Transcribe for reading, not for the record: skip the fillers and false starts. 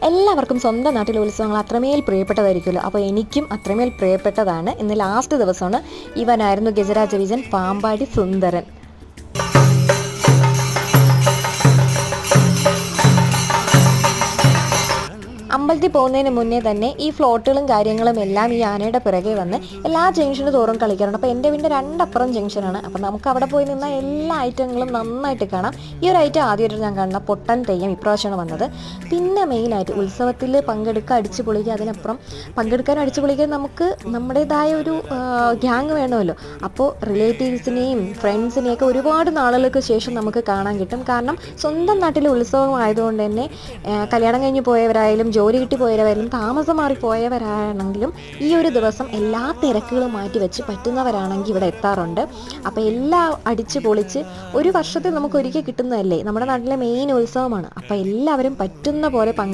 എല്ലാവർക്കും സ്വന്തം നാട്ടിലെ ഉത്സവങ്ങൾ അത്രമേൽ പ്രിയപ്പെട്ടതായിരിക്കുമല്ലോ. അപ്പോൾ എനിക്കും അത്രമേൽ പ്രിയപ്പെട്ടതാണ്. ഇന്ന് ലാസ്റ്റ് ദിവസമാണ്. ഇവനായിരുന്നു ഗജരാജ വിജയൻ പാമ്പാടി സുന്ദരൻ. അമ്പലത്തിൽ പോകുന്നതിന് മുന്നേ തന്നെ ഈ ഫ്ലോട്ടുകളും കാര്യങ്ങളും എല്ലാം ഈ ആനയുടെ പിറകെ വന്ന് എല്ലാ ജംഗ്ഷന് തോറും കളിക്കാറുണ്ട്. അപ്പോൾ എൻ്റെ വീടിൻ്റെ രണ്ടപ്പുറം ജംഗ്ഷനാണ്. അപ്പോൾ നമുക്ക് അവിടെ പോയി നിന്നാൽ എല്ലാ ഐറ്റങ്ങളും നന്നായിട്ട് കാണാം. ഈ ഒരു ഐറ്റം ആദ്യമായിട്ട് ഞാൻ കാണുന്ന പൊട്ടൻ തെയ്യം ഇപ്രാവശ്യമാണ് വന്നത്. പിന്നെ മെയിനായിട്ട് ഉത്സവത്തിൽ പങ്കെടുക്കുക, അടിച്ചു പൊളിക്കുക. അതിനപ്പുറം പങ്കെടുക്കാനും അടിച്ചു പൊളിക്കാൻ നമുക്ക് നമ്മുടേതായ ഒരു ഗ്യാങ് വേണമല്ലോ. അപ്പോൾ റിലേറ്റീവ്സിനെയും ഫ്രണ്ട്സിനെയൊക്കെ ഒരുപാട് നാളുകൾക്ക് ശേഷം നമുക്ക് കാണാൻ കിട്ടും. കാരണം സ്വന്തം നാട്ടിലെ ഉത്സവം ആയതുകൊണ്ട് തന്നെ കല്യാണം കഴിഞ്ഞ് പോയവരായാലും ജോലി കിട്ടി പോയവരായാലും താമസം മാറിപ്പോയവരാണെങ്കിലും ഈ ഒരു ദിവസം എല്ലാ തിരക്കുകളും മാറ്റി വെച്ച് പറ്റുന്നവരാണെങ്കിൽ ഇവിടെ എത്താറുണ്ട്. അപ്പോൾ എല്ലാം അടിച്ച് പൊളിച്ച് ഒരു വർഷത്തിൽ നമുക്ക് ഒരിക്കൽ കിട്ടുന്നതല്ലേ, നമ്മുടെ നാട്ടിലെ മെയിൻ ഉത്സവമാണ്. അപ്പോൾ എല്ലാവരും പറ്റുന്ന പോലെ